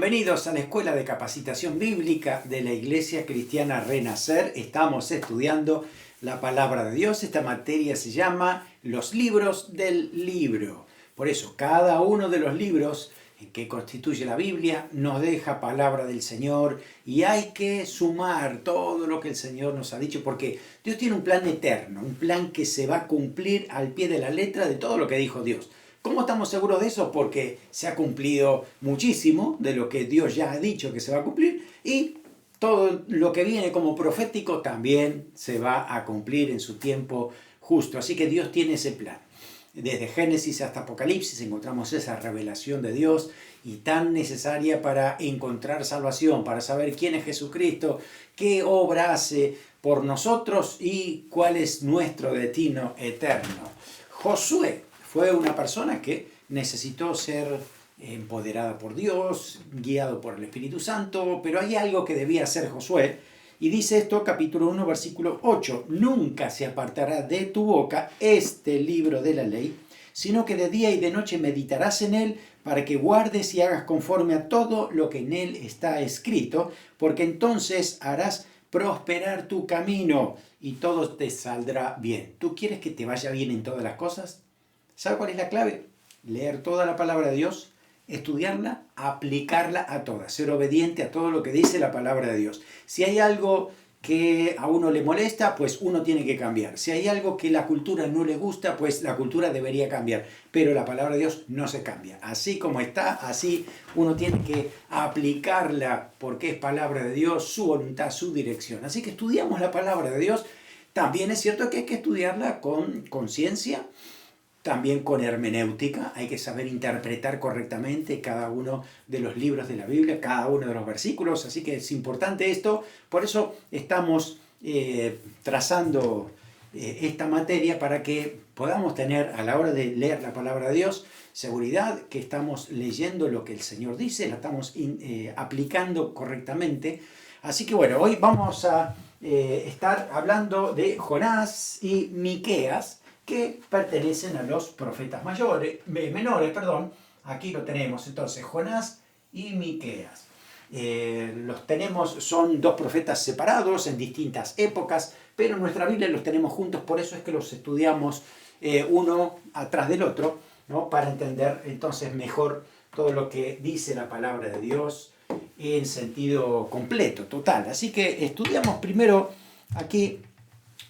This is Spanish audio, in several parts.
Bienvenidos a la Escuela de Capacitación Bíblica de la Iglesia Cristiana Renacer. Estamos estudiando la Palabra de Dios. Esta materia se llama Los libros del libro. Por eso, cada uno de los libros que constituye la Biblia nos deja palabra del Señor y hay que sumar todo lo que el Señor nos ha dicho porque Dios tiene un plan eterno, un plan que se va a cumplir al pie de la letra de todo lo que dijo Dios. ¿Cómo estamos seguros de eso? Porque se ha cumplido muchísimo de lo que Dios ya ha dicho que se va a cumplir y todo lo que viene como profético también se va a cumplir en su tiempo justo. Así que Dios tiene ese plan. Desde Génesis hasta Apocalipsis encontramos esa revelación de Dios y tan necesaria para encontrar salvación, para saber quién es Jesucristo, qué obra hace por nosotros y cuál es nuestro destino eterno. Josué fue una persona que necesitó ser empoderada por Dios, guiado por el Espíritu Santo, pero hay algo que debía hacer Josué. Y dice esto, capítulo 1, versículo 8, «Nunca se apartará de tu boca este libro de la ley, sino que de día y de noche meditarás en él, para que guardes y hagas conforme a todo lo que en él está escrito, porque entonces harás prosperar tu camino y todo te saldrá bien». ¿Tú quieres que te vaya bien en todas las cosas? ¿Sabe cuál es la clave? Leer toda la palabra de Dios, estudiarla, aplicarla a todas, ser obediente a todo lo que dice la palabra de Dios. Si hay algo que a uno le molesta, pues uno tiene que cambiar. Si hay algo que la cultura no le gusta, pues la cultura debería cambiar. Pero la palabra de Dios no se cambia. Así como está, así uno tiene que aplicarla porque es palabra de Dios, su voluntad, su dirección. Así que estudiamos la palabra de Dios. También es cierto que hay que estudiarla con conciencia, también con hermenéutica, hay que saber interpretar correctamente cada uno de los libros de la Biblia, cada uno de los versículos, así que es importante esto, por eso estamos trazando esta materia para que podamos tener a la hora de leer la palabra de Dios seguridad que estamos leyendo lo que el Señor dice, la estamos aplicando correctamente. Así que bueno, hoy vamos a estar hablando de Jonás y Miqueas, que pertenecen a los profetas menores. Aquí lo tenemos, entonces, Jonás y Miqueas. Los tenemos, son dos profetas separados en distintas épocas, pero en nuestra Biblia los tenemos juntos, por eso es que los estudiamos uno atrás del otro, ¿no? Para entender entonces mejor todo lo que dice la palabra de Dios en sentido completo, total. Así que estudiamos primero aquí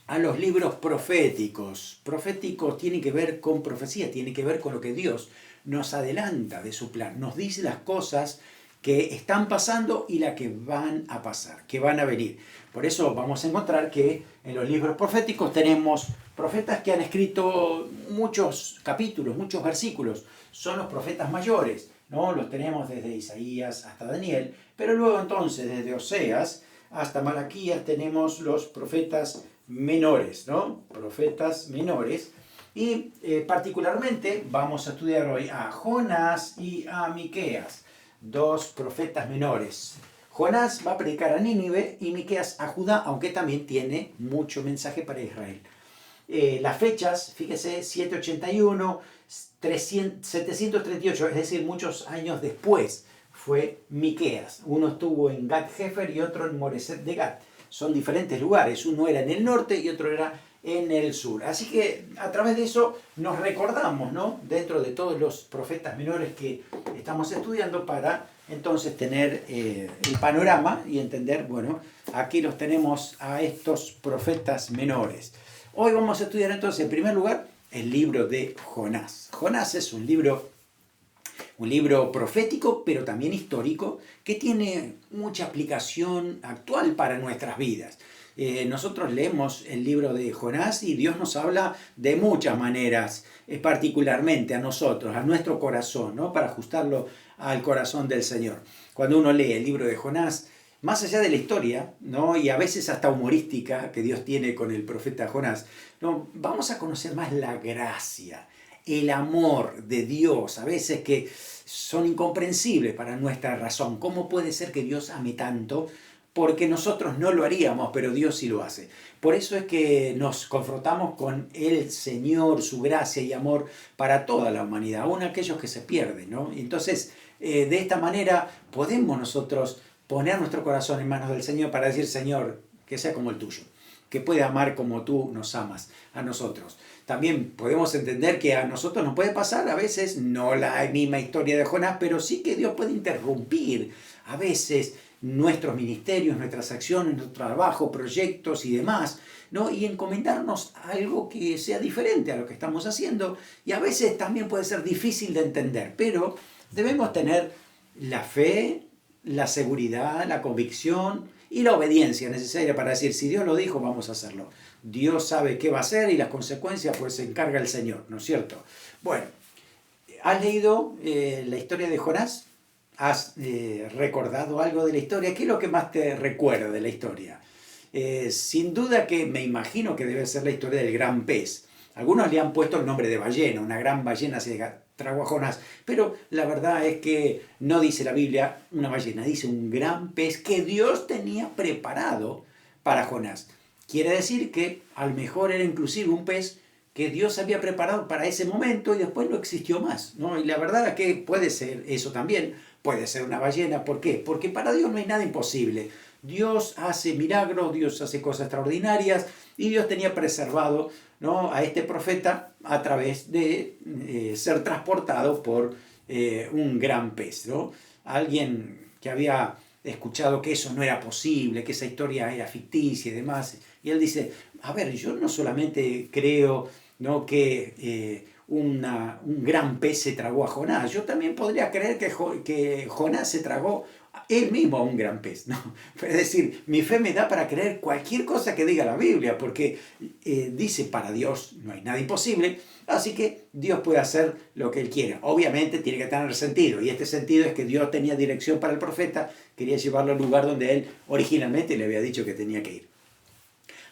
a los libros proféticos. Proféticos tiene que ver con profecía, tiene que ver con lo que Dios nos adelanta de su plan, nos dice las cosas que están pasando y las que van a pasar, que van a venir. Por eso vamos a encontrar que en los libros proféticos tenemos profetas que han escrito muchos capítulos, muchos versículos. Son los profetas mayores, ¿no? Los tenemos desde Isaías hasta Daniel, pero luego entonces desde Oseas hasta Malaquías tenemos los profetas menores, ¿no? Profetas menores. Y particularmente vamos a estudiar hoy a Jonás y a Miqueas, dos profetas menores. Jonás va a predicar a Nínive y Miqueas a Judá, aunque también tiene mucho mensaje para Israel. Las fechas, fíjese, 781, 738, es decir, muchos años después fue Miqueas. Uno estuvo en Gat-Hefer y otro en Moreset de Gat. Son diferentes lugares, uno era en el norte y otro era en el sur. Así que a través de eso nos recordamos, ¿no? Dentro de todos los profetas menores que estamos estudiando para entonces tener el panorama y entender, bueno, aquí los tenemos a estos profetas menores. Hoy vamos a estudiar entonces en primer lugar el libro de Jonás. Jonás es un libro profético, pero también histórico, que tiene mucha aplicación actual para nuestras vidas. Nosotros leemos el libro de Jonás y Dios nos habla de muchas maneras, particularmente a nosotros, a nuestro corazón, ¿no? Para ajustarlo al corazón del Señor. Cuando uno lee el libro de Jonás, más allá de la historia, ¿no? Y a veces hasta humorística que Dios tiene con el profeta Jonás, ¿no? Vamos a conocer más la gracia, el amor de Dios, a veces que son incomprensibles para nuestra razón. ¿Cómo puede ser que Dios ame tanto? Porque nosotros no lo haríamos, pero Dios sí lo hace. Por eso es que nos confrontamos con el Señor, su gracia y amor para toda la humanidad, aún aquellos que se pierden, ¿no? Entonces, De esta manera podemos nosotros poner nuestro corazón en manos del Señor para decir, Señor, que sea como el tuyo, que pueda amar como tú nos amas a nosotros. También podemos entender que a nosotros nos puede pasar a veces, no la misma historia de Jonás, pero sí que Dios puede interrumpir a veces nuestros ministerios, nuestras acciones, nuestro trabajo, proyectos y demás, ¿no? Y encomendarnos a algo que sea diferente a lo que estamos haciendo, y a veces también puede ser difícil de entender, pero debemos tener la fe, la seguridad, la convicción y la obediencia necesaria para decir, si Dios lo dijo, vamos a hacerlo. Dios sabe qué va a hacer y las consecuencias pues se encarga el Señor, ¿no es cierto? Bueno, ¿has leído la historia de Jonás? ¿Has recordado algo de la historia? ¿Qué es lo que más te recuerda de la historia? Sin duda que me imagino que debe ser la historia del gran pez. Algunos le han puesto el nombre de ballena, una gran ballena se tragó a Jonás, pero la verdad es que no dice la Biblia una ballena, dice un gran pez que Dios tenía preparado para Jonás. Quiere decir que a lo mejor era inclusive un pez que Dios había preparado para ese momento y después no existió más, ¿no? Y la verdad es que puede ser eso también, puede ser una ballena. ¿Por qué? Porque para Dios no hay nada imposible. Dios hace milagros, Dios hace cosas extraordinarias y Dios tenía preservado, ¿no?, a este profeta a través de ser transportado por un gran pez, ¿no? Alguien que había escuchado que eso no era posible, que esa historia era ficticia y demás. Y él dice, a ver, yo no solamente creo, ¿no?, que un gran pez se tragó a Jonás, yo también podría creer que Jonás se tragó él mismo a un gran pez, ¿no? Es decir, mi fe me da para creer cualquier cosa que diga la Biblia, porque dice, para Dios no hay nada imposible, así que Dios puede hacer lo que Él quiera. Obviamente tiene que tener sentido, y este sentido es que Dios tenía dirección para el profeta, quería llevarlo al lugar donde Él originalmente le había dicho que tenía que ir.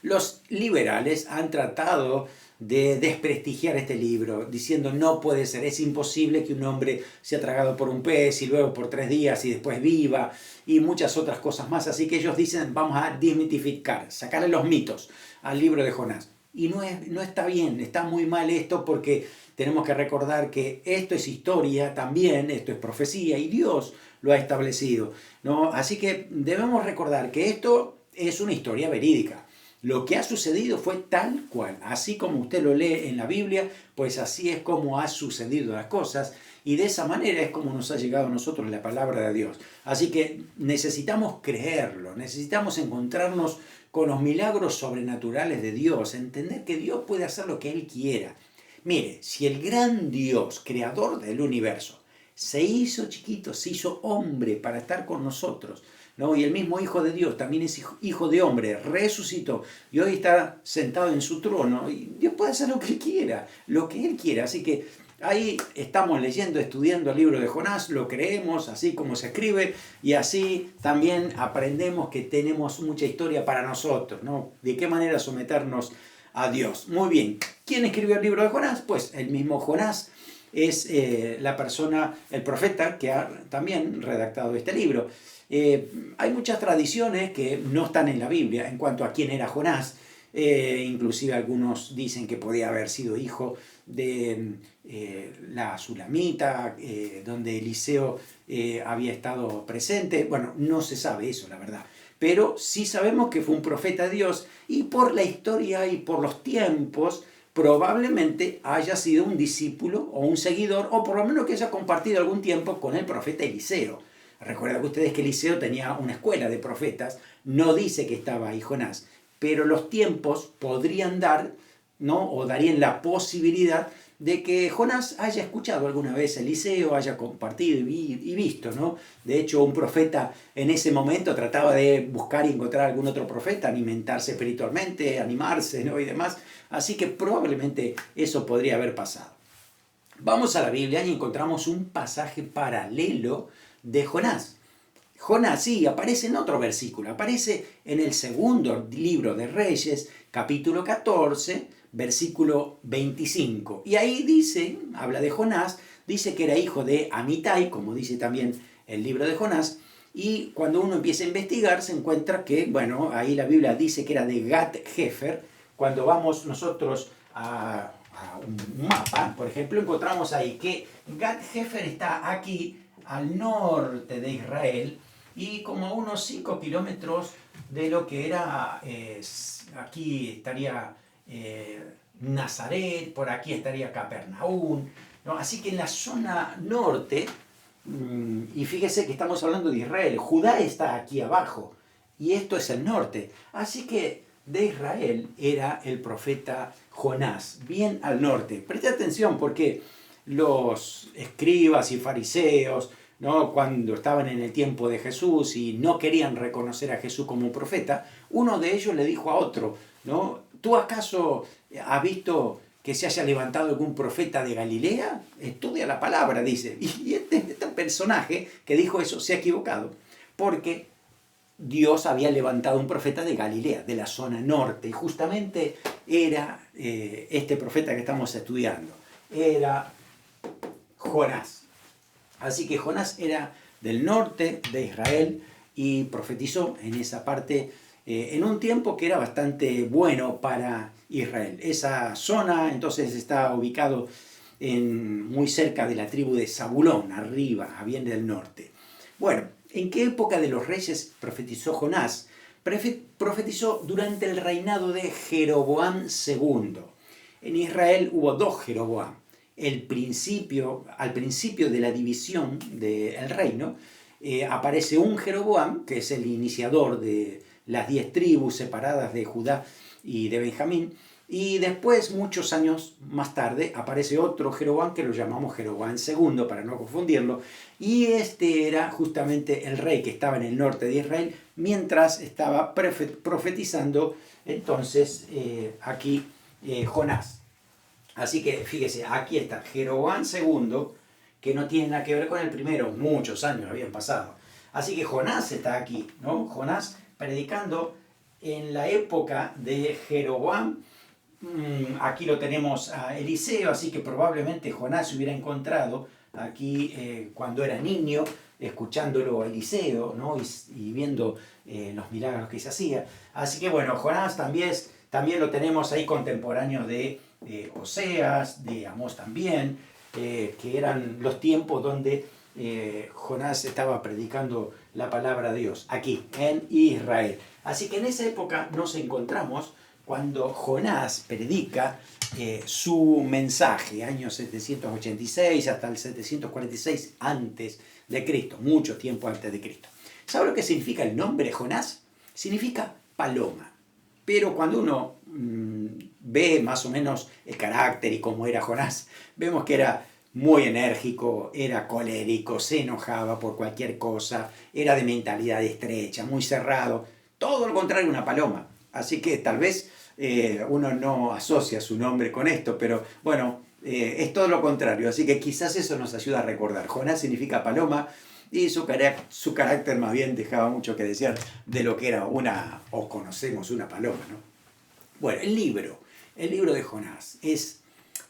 Los liberales han tratado de desprestigiar este libro, diciendo no puede ser, es imposible que un hombre sea tragado por un pez y luego por 3 días y después viva y muchas otras cosas más. Así que ellos dicen vamos a desmitificar, sacarle los mitos al libro de Jonás. Y no está bien, está muy mal esto, porque tenemos que recordar que esto es historia también, esto es profecía y Dios lo ha establecido, ¿no? Así que debemos recordar que esto es una historia verídica. Lo que ha sucedido fue tal cual, así como usted lo lee en la Biblia, pues así es como ha sucedido las cosas, y de esa manera es como nos ha llegado a nosotros la palabra de Dios. Así que necesitamos creerlo, necesitamos encontrarnos con los milagros sobrenaturales de Dios, entender que Dios puede hacer lo que Él quiera. Mire, si el gran Dios, creador del universo, se hizo chiquito, se hizo hombre para estar con nosotros, ¿no? Y el mismo Hijo de Dios también es hijo de hombre, resucitó y hoy está sentado en su trono. Y Dios puede hacer lo que Él quiera, lo que Él quiera. Así que ahí estamos leyendo, estudiando el libro de Jonás, lo creemos así como se escribe y así también aprendemos que tenemos mucha historia para nosotros, ¿no? De qué manera someternos a Dios. Muy bien, ¿quién escribió el libro de Jonás? Pues el mismo Jonás es la persona, el profeta que ha también redactado este libro. Hay muchas tradiciones que no están en la Biblia en cuanto a quién era Jonás. Inclusive algunos dicen que podía haber sido hijo de la Sulamita, donde Eliseo había estado presente. Bueno, no se sabe eso, la verdad. Pero sí sabemos que fue un profeta de Dios, y por la historia y por los tiempos probablemente haya sido un discípulo o un seguidor, o por lo menos que haya compartido algún tiempo con el profeta Eliseo. Recuerden ustedes que Eliseo tenía una escuela de profetas, no dice que estaba ahí Jonás, pero los tiempos podrían dar, ¿no?, o darían la posibilidad de que Jonás haya escuchado alguna vez a Eliseo, haya compartido y visto, ¿no? De hecho, un profeta en ese momento trataba de buscar y encontrar algún otro profeta, alimentarse espiritualmente, animarse, ¿no?, y demás. Así que probablemente eso podría haber pasado. Vamos a la Biblia y encontramos un pasaje paralelo de Jonás. Jonás sí aparece en otro versículo, aparece en el segundo libro de Reyes, capítulo 14, versículo 25. Y ahí dice, habla de Jonás, dice que era hijo de Amitai, como dice también el libro de Jonás, y cuando uno empieza a investigar se encuentra que, bueno, ahí la Biblia dice que era de Gat-Hefer. Cuando vamos nosotros a un mapa, por ejemplo, encontramos ahí que Gat-Hefer está aquí al norte de Israel y como a unos 5 kilómetros de lo que era, aquí estaría Nazaret, por aquí estaría Capernaum, ¿no? Así que en la zona norte, y fíjese que estamos hablando de Israel, Judá está aquí abajo y esto es el norte, así que de Israel era el profeta Jonás, bien al norte. Preste atención porque los escribas y fariseos, ¿no?, cuando estaban en el tiempo de Jesús y no querían reconocer a Jesús como un profeta, uno de ellos le dijo a otro, ¿no? ¿Tú acaso has visto que se haya levantado algún profeta de Galilea? Estudia la palabra, dice. Y este personaje que dijo eso se ha equivocado, porque Dios había levantado un profeta de Galilea, de la zona norte, y justamente era este profeta que estamos estudiando, era Jonás. Así que Jonás era del norte de Israel y profetizó en esa parte en un tiempo que era bastante bueno para Israel. Esa zona entonces está ubicado muy cerca de la tribu de Zabulón, arriba, bien del norte. Bueno, ¿en qué época de los reyes profetizó Jonás? Profetizó durante el reinado de Jeroboam II. En Israel hubo 2 Jeroboam. Al principio de la división del reino, aparece un Jeroboam, que es el iniciador de las 10 tribus separadas de Judá y de Benjamín, y después, muchos años más tarde, aparece otro Jeroboam que lo llamamos Jeroboam II, para no confundirlo, y este era justamente el rey que estaba en el norte de Israel, mientras estaba profetizando entonces aquí Jonás. Así que fíjese, aquí está Jeroboam II, que no tiene nada que ver con el primero, muchos años habían pasado. Así que Jonás está aquí, ¿no? Jonás predicando en la época de Jeroboam. Aquí lo tenemos a Eliseo, así que probablemente Jonás se hubiera encontrado aquí cuando era niño, escuchándolo a Eliseo, ¿no? y viendo los milagros que se hacía. Así que bueno, Jonás también lo tenemos ahí contemporáneo de Oseas, de Amós también, que eran los tiempos donde Jonás estaba predicando la palabra de Dios, aquí, en Israel. Así que en esa época nos encontramos cuando Jonás predica su mensaje, año 786 hasta el 746 antes de Cristo, mucho tiempo antes de Cristo. ¿Sabe lo que significa el nombre Jonás? Significa paloma. Pero cuando uno ve más o menos el carácter y cómo era Jonás, vemos que era muy enérgico, era colérico, se enojaba por cualquier cosa, era de mentalidad estrecha, muy cerrado, todo lo contrario a una paloma. Así que tal vez uno no asocia su nombre con esto, pero bueno, es todo lo contrario. Así que quizás eso nos ayuda a recordar. Jonás significa paloma y su carácter más bien dejaba mucho que desear de lo que era o conocemos una paloma, ¿no? Bueno, el libro de Jonás es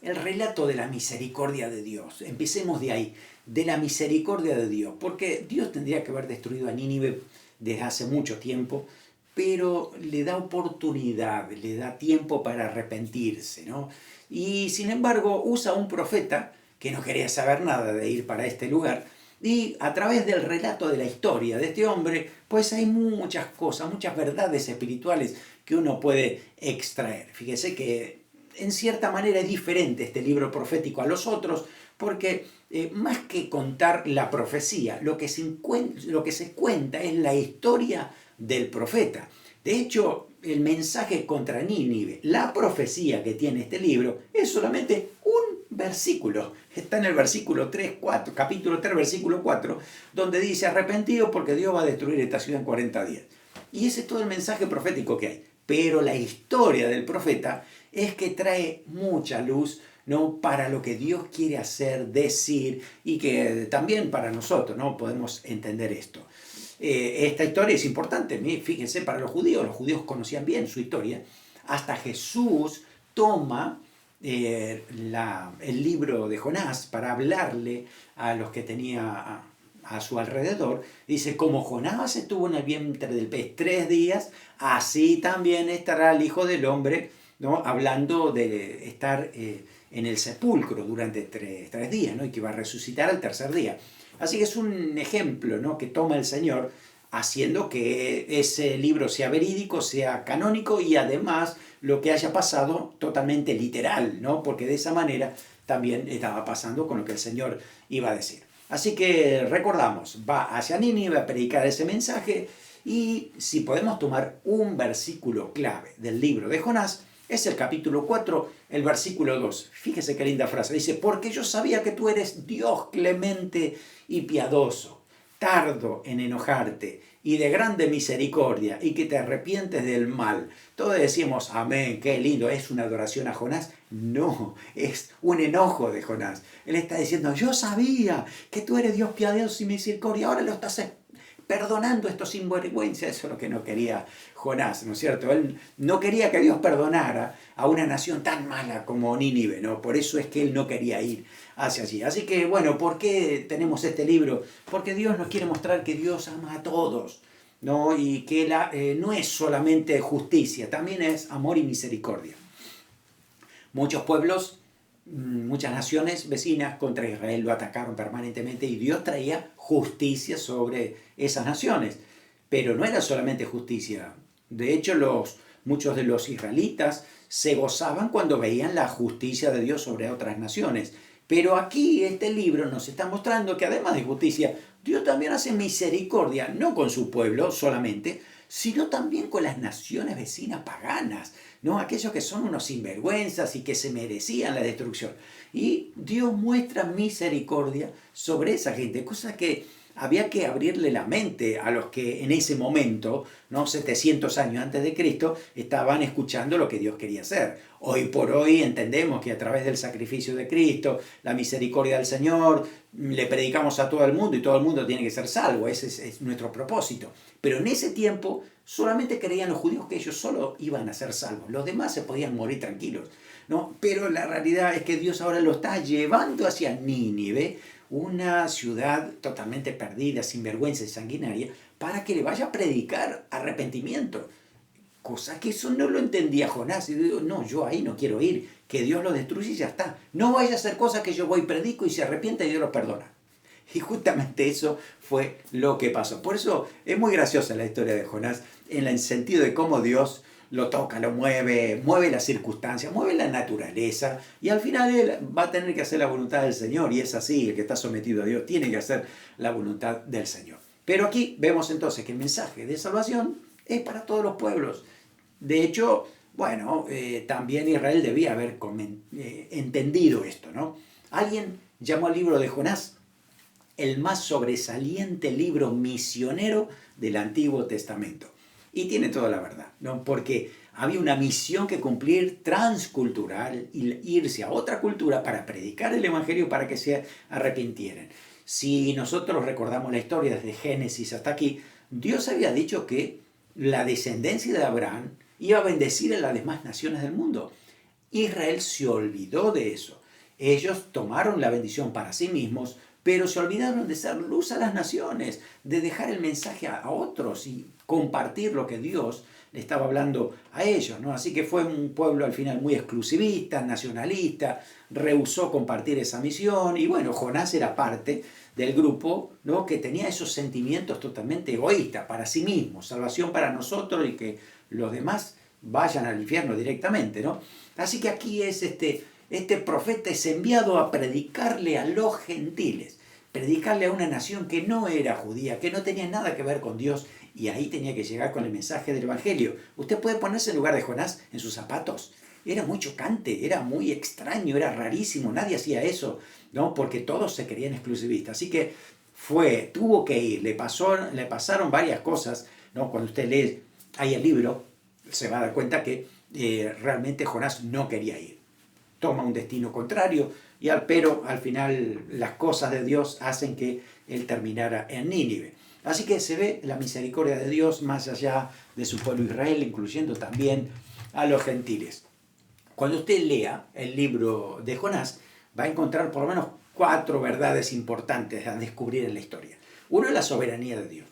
el relato de la misericordia de Dios. Empecemos de ahí, de la misericordia de Dios, porque Dios tendría que haber destruido a Nínive desde hace mucho tiempo, pero le da oportunidad, le da tiempo para arrepentirse, ¿no? Y sin embargo usa un profeta que no quería saber nada de ir para este lugar, y a través del relato de la historia de este hombre, pues hay muchas cosas, muchas verdades espirituales que uno puede extraer. Fíjese que en cierta manera es diferente este libro profético a los otros, porque más que contar la profecía, lo que se cuenta es la historia del profeta. De hecho, el mensaje contra Nínive, la profecía que tiene este libro, es solamente un versículo. Está en el versículo 3, 4, capítulo 3, versículo 4, donde dice: arrepentido porque Dios va a destruir esta ciudad en 40 días. Y ese es todo el mensaje profético que hay. Pero la historia del profeta es que trae mucha luz, ¿no?, para lo que Dios quiere hacer, decir, y que también para nosotros, ¿no?, podemos entender esto. Esta historia es importante, fíjense, para los judíos conocían bien su historia. Hasta Jesús toma el libro de Jonás para hablarle a los que tenía a su alrededor. Dice: como Jonás estuvo en el vientre del pez 3 días, así también estará el Hijo del Hombre, ¿no?, hablando de estar en el sepulcro durante tres días, ¿no?, y que va a resucitar al tercer día. Así que es un ejemplo, ¿no?, que toma el Señor, haciendo que ese libro sea verídico, sea canónico y además lo que haya pasado totalmente literal, ¿no?, porque de esa manera también estaba pasando con lo que el Señor iba a decir. Así que recordamos, va hacia Nínive a predicar ese mensaje, y si podemos tomar un versículo clave del libro de Jonás, es el capítulo 4, el versículo 2. Fíjese qué linda frase. Dice: porque yo sabía que tú eres Dios clemente y piadoso, tardo en enojarte y de grande misericordia, y que te arrepientes del mal. Todos decimos amén, qué lindo. ¿Es una adoración a Jonás? No, es un enojo de Jonás. Él está diciendo: yo sabía que tú eres Dios piadoso y misericordia, ahora lo estás perdonando estos sinvergüenzas. Eso es lo que no quería Jonás, ¿no es cierto? Él no quería que Dios perdonara a una nación tan mala como Nínive, ¿no? Por eso es que él no quería ir hacia allí. Así que, bueno, ¿por qué tenemos este libro? Porque Dios nos quiere mostrar que Dios ama a todos, ¿no? Y que no es solamente justicia, también es amor y misericordia. Muchos pueblos, muchas naciones vecinas contra Israel lo atacaron permanentemente, y Dios traía justicia sobre esas naciones. Pero no era solamente justicia. De hecho, muchos de los israelitas se gozaban cuando veían la justicia de Dios sobre otras naciones. Pero aquí este libro nos está mostrando que además de justicia, Dios también hace misericordia, no con su pueblo solamente, sino también con las naciones vecinas paganas, ¿no? Aquellos que son unos sinvergüenzas y que se merecían la destrucción. Y Dios muestra misericordia sobre esa gente, cosa que había que abrirle la mente a los que en ese momento, ¿no?, 700 años antes de Cristo, estaban escuchando lo que Dios quería hacer. Hoy por hoy entendemos que a través del sacrificio de Cristo, la misericordia del Señor, le predicamos a todo el mundo y todo el mundo tiene que ser salvo. Ese es nuestro propósito. Pero en ese tiempo solamente creían los judíos que ellos solo iban a ser salvos. Los demás se podían morir tranquilos, ¿no? Pero la realidad es que Dios ahora lo está llevando hacia Nínive, una ciudad totalmente perdida, sin vergüenza y sanguinaria, para que le vaya a predicar arrepentimiento. Cosa que eso no lo entendía Jonás. Y digo: no, yo ahí no quiero ir, que Dios lo destruye y ya está. No vaya a hacer cosas que yo voy y predico y se arrepiente y Dios lo perdona. Y justamente eso fue lo que pasó. Por eso es muy graciosa la historia de Jonás, en el sentido de cómo Dios lo toca, lo mueve las circunstancias, mueve la naturaleza, y al final él va a tener que hacer la voluntad del Señor. Y es así: el que está sometido a Dios tiene que hacer la voluntad del Señor. Pero aquí vemos entonces que el mensaje de salvación es para todos los pueblos. De hecho, bueno, también Israel debía haber entendido esto, ¿no? Alguien llamó al libro de Jonás el más sobresaliente libro misionero del Antiguo Testamento. Y tiene toda la verdad, ¿no? Porque había una misión que cumplir transcultural, y irse a otra cultura para predicar el Evangelio, para que se arrepintieran. Si nosotros recordamos la historia desde Génesis hasta aquí, Dios había dicho que la descendencia de Abraham iba a bendecir a las demás naciones del mundo. Israel se olvidó de eso. Ellos tomaron la bendición para sí mismos, pero se olvidaron de ser luz a las naciones, de dejar el mensaje a otros y compartir lo que Dios le estaba hablando a ellos, ¿no? Así que fue un pueblo al final muy exclusivista, nacionalista, rehusó compartir esa misión. Y bueno, Jonás era parte del grupo, ¿no?, que tenía esos sentimientos totalmente egoístas para sí mismo, salvación para nosotros y que los demás vayan al infierno directamente, ¿no? Así que aquí es este profeta es enviado a predicarle a los gentiles, predicarle a una nación que no era judía, que no tenía nada que ver con Dios, y ahí tenía que llegar con el mensaje del Evangelio. Usted puede ponerse en lugar de Jonás, en sus zapatos. Era muy chocante, era muy extraño, era rarísimo, nadie hacía eso, ¿no?, porque todos se creían exclusivistas. Así que tuvo que ir, le pasaron varias cosas, ¿no? Cuando usted lee ahí el libro, se va a dar cuenta que realmente Jonás no quería ir. Toma un destino contrario, pero al final las cosas de Dios hacen que él terminara en Nínive. Así que se ve la misericordia de Dios más allá de su pueblo Israel, incluyendo también a los gentiles. Cuando usted lea el libro de Jonás, va a encontrar por lo menos 4 verdades importantes a descubrir en la historia. Uno es la soberanía de Dios.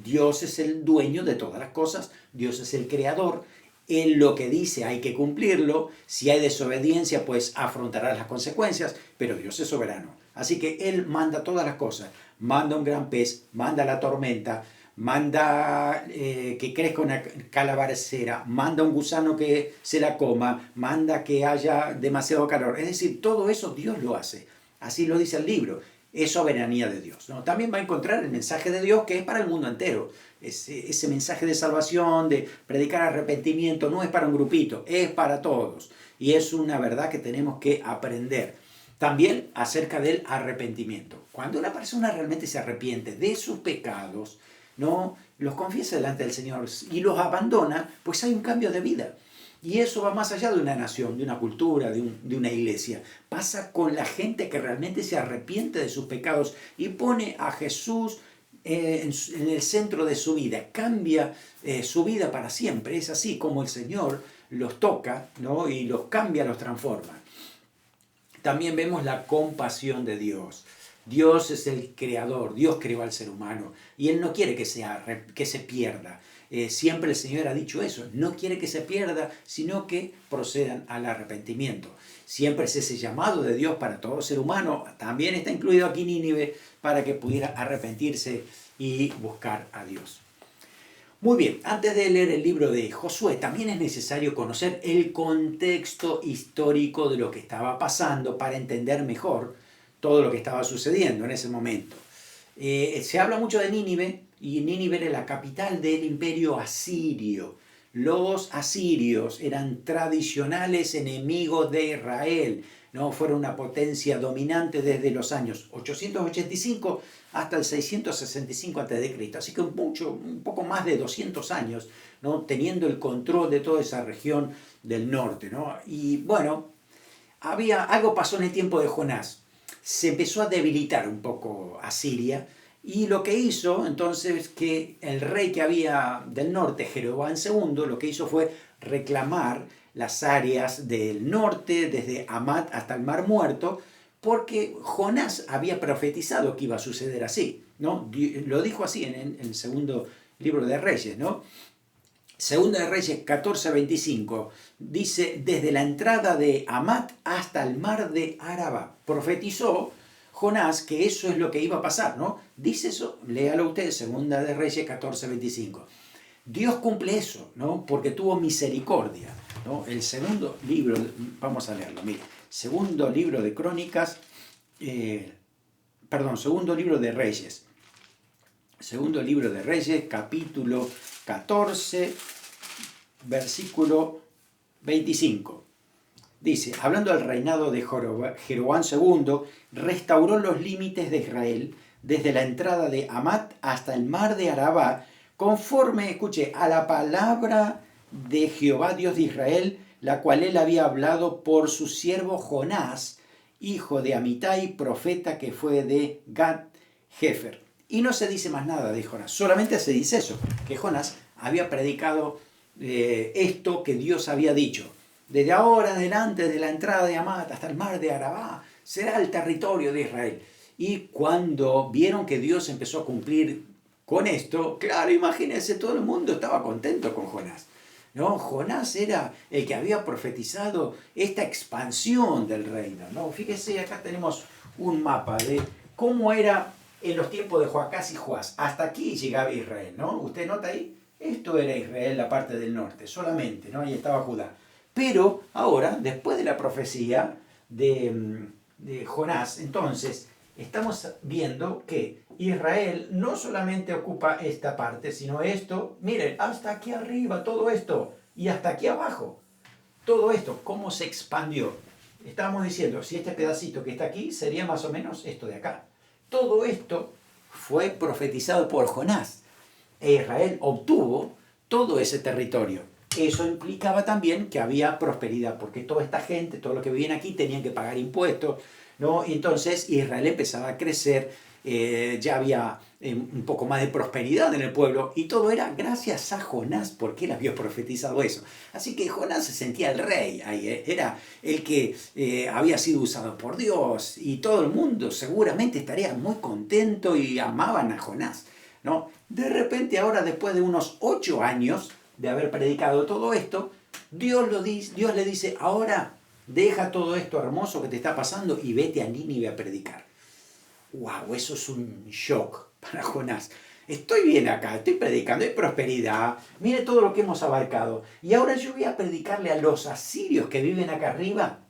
Dios es el dueño de todas las cosas, Dios es el creador. Él lo que dice hay que cumplirlo. Si hay desobediencia, pues afrontará las consecuencias, pero Dios es soberano. Así que Él manda todas las cosas. Manda un gran pez, manda la tormenta, manda que crezca una calabacera, manda un gusano que se la coma, manda que haya demasiado calor. Es decir, todo eso Dios lo hace. Así lo dice el libro. Es soberanía de Dios, ¿no? También va a encontrar el mensaje de Dios que es para el mundo entero. Ese mensaje de salvación, de predicar arrepentimiento, no es para un grupito, es para todos. Y es una verdad que tenemos que aprender. También acerca del arrepentimiento. Cuando una persona realmente se arrepiente de sus pecados, ¿no? Los confiesa delante del Señor y los abandona, pues hay un cambio de vida. Y eso va más allá de una nación, de una cultura, de una iglesia. Pasa con la gente que realmente se arrepiente de sus pecados y pone a Jesús en el centro de su vida. Cambia su vida para siempre. Es así como el Señor los toca, ¿no? Y los cambia, los transforma. También vemos la compasión de Dios. Dios es el creador, Dios creó al ser humano y Él no quiere que se pierda. Siempre el Señor ha dicho eso, no quiere que se pierda, sino que procedan al arrepentimiento. Siempre es ese llamado de Dios para todo ser humano, también está incluido aquí Nínive, para que pudiera arrepentirse y buscar a Dios. Muy bien, antes de leer el libro de Josué, también es necesario conocer el contexto histórico de lo que estaba pasando para entender mejor todo lo que estaba sucediendo en ese momento. Se habla mucho de Nínive, y Nínive era la capital del imperio asirio. Los asirios eran tradicionales enemigos de Israel, ¿no? Fueron una potencia dominante desde los años 885 hasta el 665 a.C., así que un poco más de 200 años, ¿no? Teniendo el control de toda esa región del norte, ¿no? Y bueno, algo pasó en el tiempo de Jonás. Se empezó a debilitar un poco Asiria, y lo que hizo entonces que el rey que había del norte, Jeroboam II, lo que hizo fue reclamar las áreas del norte, desde Hamat hasta el Mar Muerto, porque Jonás había profetizado que iba a suceder así, ¿no? Lo dijo así en el segundo libro de Reyes, ¿no? Segunda de Reyes 14:25 dice: desde la entrada de Hamat hasta el mar de Araba. Profetizó Jonás que eso es lo que iba a pasar, ¿no? Dice eso, léalo usted, Segunda de Reyes 14:25. Dios cumple eso, ¿no? Porque tuvo misericordia, ¿no? El segundo libro, vamos a leerlo, mire, segundo libro de Crónicas, segundo libro de Reyes. Segundo libro de Reyes, capítulo 14, versículo 25. Dice, hablando del reinado de Jeroboam II, restauró los límites de Israel desde la entrada de Hamat hasta el mar de Arabá, conforme, escuche, a la palabra de Jehová Dios de Israel, la cual él había hablado por su siervo Jonás, hijo de Amitai, profeta que fue de Gat-Hefer. Y no se dice más nada de Jonás, solamente se dice eso, que Jonás había predicado esto que Dios había dicho. Desde ahora adelante, de la entrada de Hamat hasta el mar de Arabá, será el territorio de Israel. Y cuando vieron que Dios empezó a cumplir con esto, claro, imagínense, todo el mundo estaba contento con Jonás. ¿No? Jonás era el que había profetizado esta expansión del reino, ¿no? Fíjese, acá tenemos un mapa de cómo era en los tiempos de Joacás y Joás. Hasta aquí llegaba Israel, ¿no? ¿Usted nota ahí? Esto era Israel, la parte del norte, solamente, ¿no? Ahí estaba Judá. Pero ahora, después de la profecía de Jonás, entonces, estamos viendo que Israel no solamente ocupa esta parte, sino esto, miren, hasta aquí arriba, todo esto, y hasta aquí abajo, todo esto, cómo se expandió. Estábamos diciendo, si este pedacito que está aquí sería más o menos esto de acá. Todo esto fue profetizado por Jonás, e Israel obtuvo todo ese territorio. Eso implicaba también que había prosperidad, porque toda esta gente, todos los que vivían aquí, tenían que pagar impuestos, ¿no? Y entonces Israel empezaba a crecer, ya había un poco más de prosperidad en el pueblo, y todo era gracias a Jonás, porque él había profetizado eso. Así que Jonás se sentía el rey, ahí, era el que había sido usado por Dios, y todo el mundo seguramente estaría muy contento y amaban a Jonás, ¿no? De repente ahora, después de unos 8 años de haber predicado todo esto, Dios le dice, ahora deja todo esto hermoso que te está pasando y vete a Nínive a predicar. wow, eso es un shock para Jonás. Estoy bien acá, estoy predicando, hay prosperidad, mire todo lo que hemos abarcado. Y ahora yo voy a predicarle a los asirios que viven acá arriba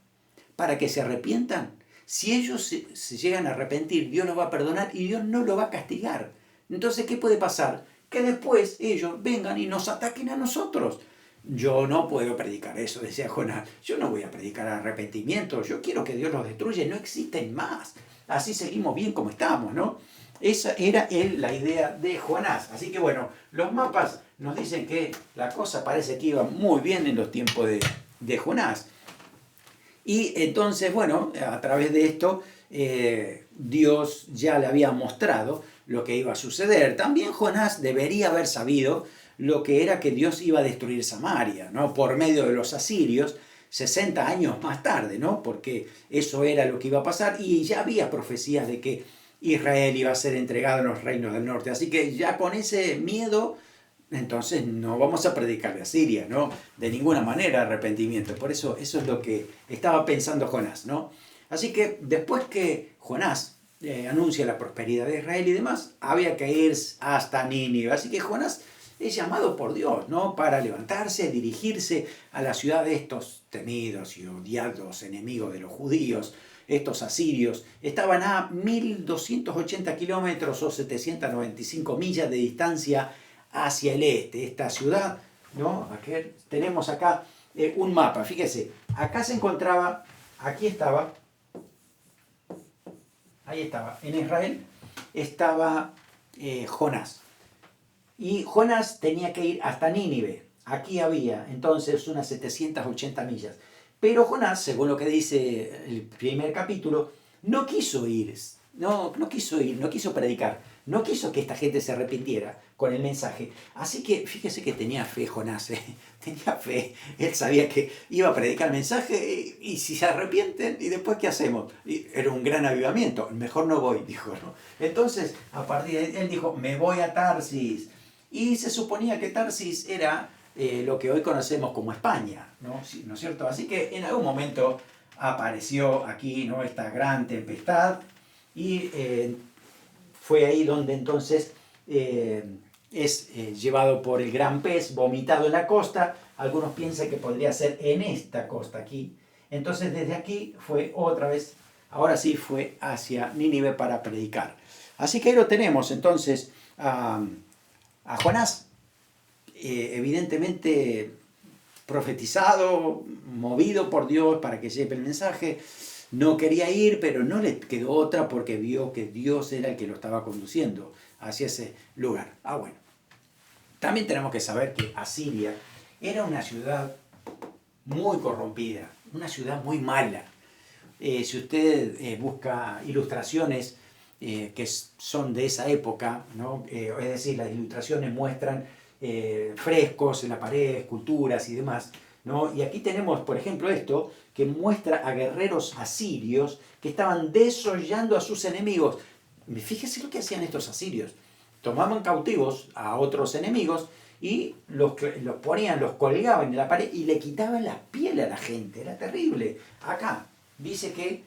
para que se arrepientan. Si ellos se llegan a arrepentir, Dios los va a perdonar y Dios no los va a castigar. Entonces, ¿qué puede pasar? Que después ellos vengan y nos ataquen a nosotros. Yo no puedo predicar eso, decía Jonás. Yo no voy a predicar arrepentimiento. Yo quiero que Dios los destruya. No existen más. Así seguimos bien como estamos, ¿no? Esa era la idea de Jonás. Así que bueno, los mapas nos dicen que la cosa parece que iba muy bien en los tiempos de Jonás. Y entonces, bueno, a través de esto, Dios ya le había mostrado lo que iba a suceder. También Jonás debería haber sabido lo que era que Dios iba a destruir Samaria, ¿no? Por medio de los asirios, 60 años más tarde, ¿no? Porque eso era lo que iba a pasar y ya había profecías de que Israel iba a ser entregado a los reinos del norte. Así que ya con ese miedo, entonces no vamos a predicarle a Siria, ¿no? De ninguna manera arrepentimiento. Por eso es lo que estaba pensando Jonás, ¿no? Así que después que Jonás anuncia la prosperidad de Israel y demás, había que ir hasta Nínive. Así que Jonás es llamado por Dios, ¿no? Para levantarse, dirigirse a la ciudad de estos temidos y odiados enemigos de los judíos, estos asirios. Estaban a 1280 kilómetros o 795 millas de distancia hacia el este. Esta ciudad, ¿no? Aquí tenemos acá un mapa, fíjese, acá se encontraba, aquí estaba, ahí estaba, en Israel estaba Jonás. Y Jonás tenía que ir hasta Nínive. Aquí había entonces unas 780 millas. Pero Jonás, según lo que dice el primer capítulo, no quiso ir, no quiso predicar, no quiso que esta gente se arrepintiera con el mensaje. Así que fíjese que tenía fe Jonás, tenía fe. Él sabía que iba a predicar el mensaje y si se arrepienten, ¿y después qué hacemos? Y era un gran avivamiento, mejor no voy, dijo, ¿no? Entonces, a partir de ahí, él dijo, me voy a Tarsis. Y se suponía que Tarsis era lo que hoy conocemos como España, ¿no? ¿No es cierto? Así que en algún momento apareció aquí, ¿no? Esta gran tempestad y fue ahí donde entonces es llevado por el gran pez, vomitado en la costa. Algunos piensan que podría ser en esta costa aquí. Entonces desde aquí fue otra vez, ahora sí fue hacia Nínive para predicar. Así que ahí lo tenemos entonces a Jonás, evidentemente profetizado, movido por Dios para que lleve el mensaje. No quería ir, pero no le quedó otra porque vio que Dios era el que lo estaba conduciendo hacia ese lugar. Bueno. También tenemos que saber que Asiria era una ciudad muy corrompida, una ciudad muy mala. Si usted busca ilustraciones que son de esa época, ¿no? Es decir, las ilustraciones muestran frescos en la pared, esculturas y demás, ¿no? Y aquí tenemos, por ejemplo, esto que muestra a guerreros asirios que estaban desollando a sus enemigos. Fíjese lo que hacían estos asirios. Tomaban cautivos a otros enemigos y los ponían, los colgaban en la pared y le quitaban la piel a la gente. Era terrible. Acá dice que,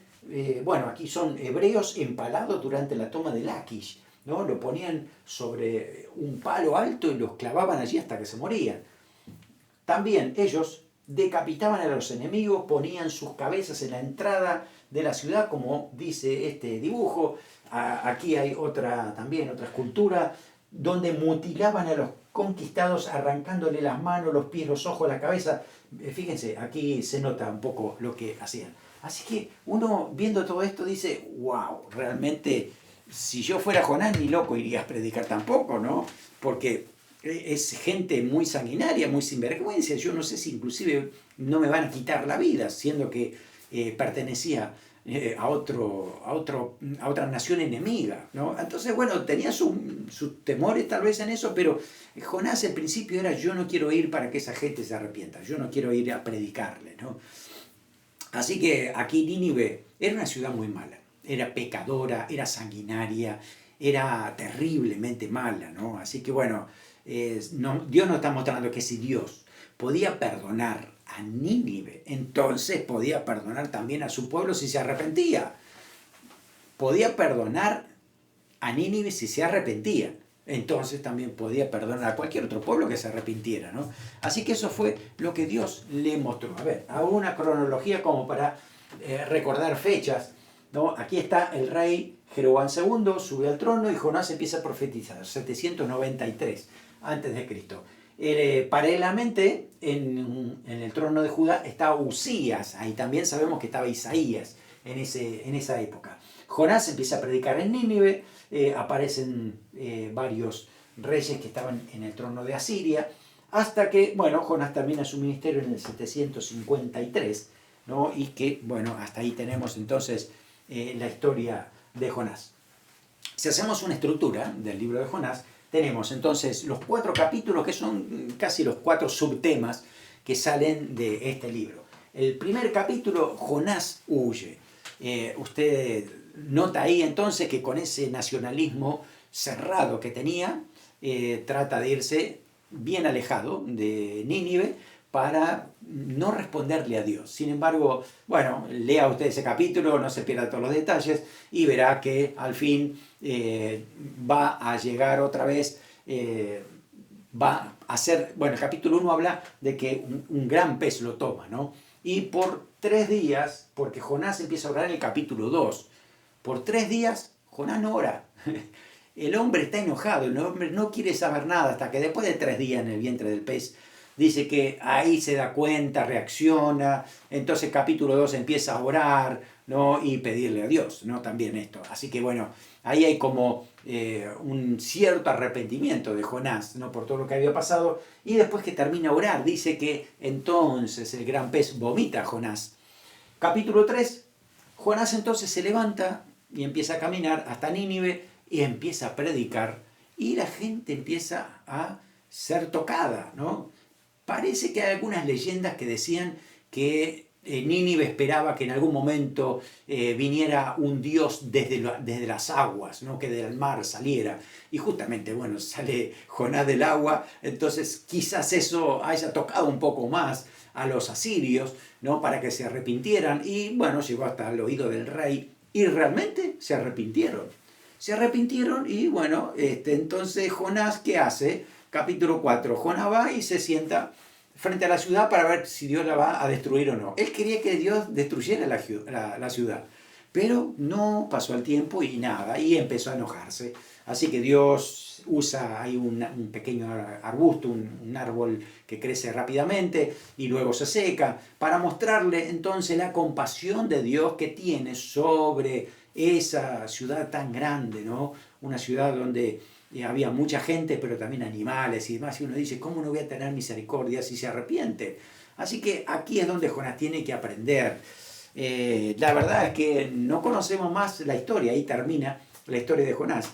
aquí son hebreos empalados durante la toma de Laquish, ¿no? Lo ponían sobre un palo alto y los clavaban allí hasta que se morían. También ellos decapitaban a los enemigos, ponían sus cabezas en la entrada de la ciudad, como dice este dibujo. Aquí hay también otra escultura donde mutilaban a los conquistados arrancándole las manos, los pies, los ojos, la cabeza. Fíjense, aquí se nota un poco lo que hacían. Así que uno viendo todo esto dice, wow, realmente si yo fuera Jonás ni loco iría a predicar tampoco, ¿no? Porque es gente muy sanguinaria, muy sinvergüenza. Yo no sé si inclusive no me van a quitar la vida, siendo que pertenecía a otra nación enemiga, ¿no? Entonces, bueno, tenía sus temores tal vez en eso, pero Jonás al principio era, yo no quiero ir para que esa gente se arrepienta, yo no quiero ir a predicarle, ¿no? Así que aquí Nínive era una ciudad muy mala, era pecadora, era sanguinaria, era terriblemente mala, ¿no? Así que bueno, Dios nos está mostrando que si Dios podía perdonar a Nínive, entonces podía perdonar también a su pueblo si se arrepentía. podía perdonar a Nínive si se arrepentía. Entonces también podía perdonar a cualquier otro pueblo que se arrepintiera, ¿no? Así que eso fue lo que Dios le mostró. A ver, hago una cronología como para recordar fechas, ¿no? Aquí está el rey Jeroboam II, sube al trono y Jonás empieza a profetizar, 793 a.C. Paralelamente, en el trono de Judá está Usías, ahí también sabemos que estaba Isaías en esa época. Jonás empieza a predicar en Nínive, aparecen varios reyes que estaban en el trono de Asiria, hasta que, bueno, Jonás termina su ministerio en el 753, ¿no? Y que, bueno, hasta ahí tenemos entonces la historia de Jonás. Si hacemos una estructura del libro de Jonás, tenemos entonces los 4 capítulos que son casi los 4 subtemas que salen de este libro. El primer capítulo, Jonás huye. Usted nota ahí entonces que con ese nacionalismo cerrado que tenía, trata de irse bien alejado de Nínive para no responderle a Dios. Sin embargo, bueno, lea usted ese capítulo, no se pierda todos los detalles y verá que al fin va a llegar otra vez, va a ser, bueno, el capítulo 1 habla de que un gran pez lo toma, ¿no? Y por 3 días, porque Jonás empieza a orar en el capítulo 2, por 3 días Jonás no ora. El hombre está enojado, el hombre no quiere saber nada hasta que después de 3 días en el vientre del pez, dice que ahí se da cuenta, reacciona, entonces capítulo 2 empieza a orar, ¿no? Y pedirle a Dios, ¿no? También esto. Así que bueno, ahí hay como un cierto arrepentimiento de Jonás, ¿no? Por todo lo que había pasado, y después que termina a orar, dice que entonces el gran pez vomita a Jonás. Capítulo 3, Jonás entonces se levanta y empieza a caminar hasta Nínive y empieza a predicar, y la gente empieza a ser tocada, ¿no? Parece que hay algunas leyendas que decían que Nínive esperaba que en algún momento viniera un dios desde las aguas, ¿no? Que del mar saliera. Y justamente, bueno, sale Jonás del agua, entonces quizás eso haya tocado un poco más a los asirios, ¿no? Para que se arrepintieran. Y bueno, llegó hasta el oído del rey y realmente se arrepintieron. Se arrepintieron y bueno, entonces Jonás, ¿qué hace? Capítulo 4, Jonás va y se sienta frente a la ciudad para ver si Dios la va a destruir o no. Él quería que Dios destruyera la ciudad, pero no pasó el tiempo y nada, y empezó a enojarse. Así que Dios usa ahí un pequeño arbusto, un árbol que crece rápidamente y luego se seca, para mostrarle entonces la compasión de Dios que tiene sobre esa ciudad tan grande, ¿no? Una ciudad donde había mucha gente, pero también animales y demás, y uno dice, ¿cómo no voy a tener misericordia si se arrepiente? Así que aquí es donde Jonás tiene que aprender. La verdad es que no conocemos más la historia, ahí termina la historia de Jonás,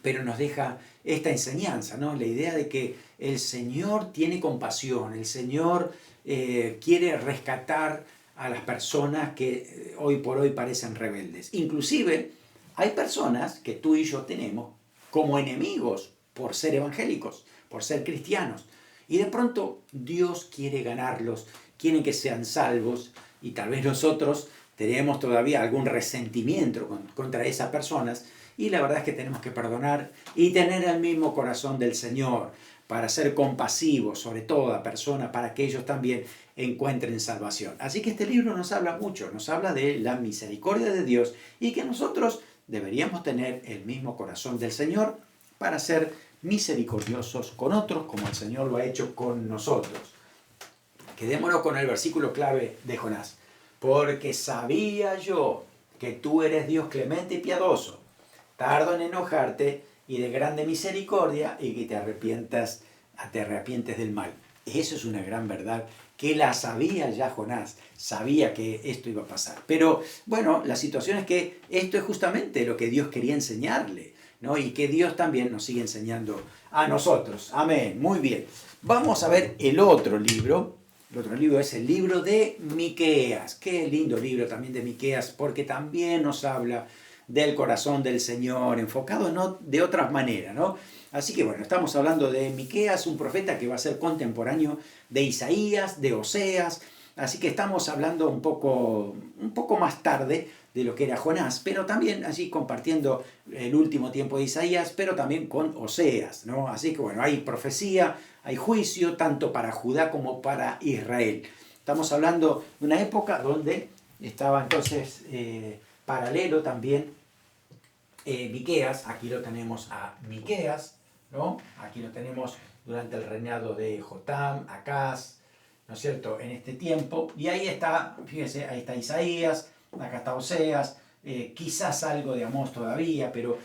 pero nos deja esta enseñanza, ¿no? La idea de que el Señor tiene compasión, el Señor quiere rescatar a las personas que hoy por hoy parecen rebeldes. Inclusive hay personas que tú y yo tenemos como enemigos por ser evangélicos, por ser cristianos. Y de pronto Dios quiere ganarlos, quiere que sean salvos, y tal vez nosotros tenemos todavía algún resentimiento contra esas personas, y la verdad es que tenemos que perdonar y tener el mismo corazón del Señor para ser compasivos sobre toda persona, para que ellos también encuentren salvación. Así que este libro nos habla mucho, nos habla de la misericordia de Dios y que nosotros deberíamos tener el mismo corazón del Señor para ser misericordiosos con otros como el Señor lo ha hecho con nosotros. Quedémonos con el versículo clave de Jonás. Porque sabía yo que tú eres Dios clemente y piadoso, tardo en enojarte y de grande misericordia, y que te arrepientes del mal. Eso es una gran verdad que la sabía ya Jonás, sabía que esto iba a pasar. Pero bueno, la situación es que esto es justamente lo que Dios quería enseñarle, ¿no? Y que Dios también nos sigue enseñando a nosotros. Amén, muy bien. Vamos a ver el otro libro. El otro libro es el libro de Miqueas. Qué lindo libro también de Miqueas, porque también nos habla del corazón del Señor, enfocado de otras maneras, ¿no? Así que bueno, estamos hablando de Miqueas, un profeta que va a ser contemporáneo de Isaías, de Oseas, Así que estamos hablando un poco más tarde de lo que era Jonás, pero también allí compartiendo el último tiempo de Isaías, pero también con Oseas, ¿no? Así que bueno, hay profecía, hay juicio, tanto para Judá como para Israel. Estamos hablando de una época donde estaba entonces paralelo también Miqueas. Aquí lo tenemos a Miqueas, ¿no? Aquí lo tenemos durante el reinado de Jotam, Acaz, ¿no es cierto?, en este tiempo. Y ahí está, fíjense, ahí está Isaías, acá está Oseas, quizás algo de Amós todavía, pero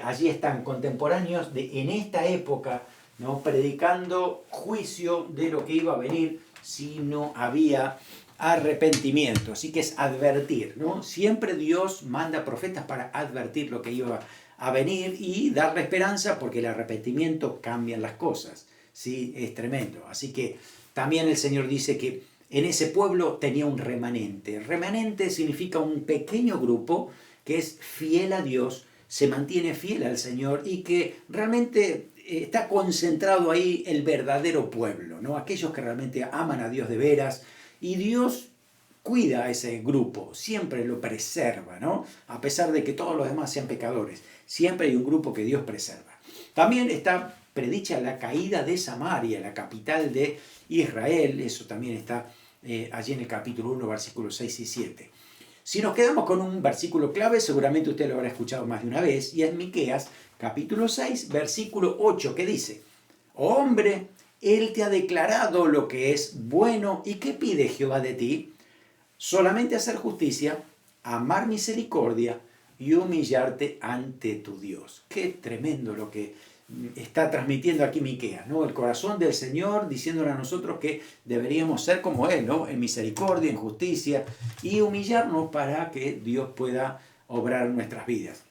allí están contemporáneos en esta época, ¿no?, predicando juicio de lo que iba a venir si no había arrepentimiento. Así que es advertir, ¿no? Siempre Dios manda profetas para advertir lo que iba a venir y darle esperanza, porque el arrepentimiento cambia las cosas, ¿sí? Es tremendo. Así que también el Señor dice que en ese pueblo tenía un remanente. Remanente significa un pequeño grupo que es fiel a Dios, se mantiene fiel al Señor y que realmente está concentrado ahí el verdadero pueblo, ¿no? Aquellos que realmente aman a Dios de veras, y Dios cuida a ese grupo, siempre lo preserva, ¿no? A pesar de que todos los demás sean pecadores, siempre hay un grupo que Dios preserva. También está predicha la caída de Samaria, la capital de Israel. Eso también está allí en el capítulo 1, versículos 6 y 7. Si nos quedamos con un versículo clave, seguramente usted lo habrá escuchado más de una vez, y es Miqueas, capítulo 6, versículo 8, que dice: "Oh hombre, Él te ha declarado lo que es bueno, ¿y qué pide Jehová de ti? Solamente hacer justicia, amar misericordia y humillarte ante tu Dios". Qué tremendo lo que está transmitiendo aquí Miqueas, ¿no? El corazón del Señor diciéndole a nosotros que deberíamos ser como Él, ¿no? En misericordia, en justicia, y humillarnos para que Dios pueda obrar en nuestras vidas.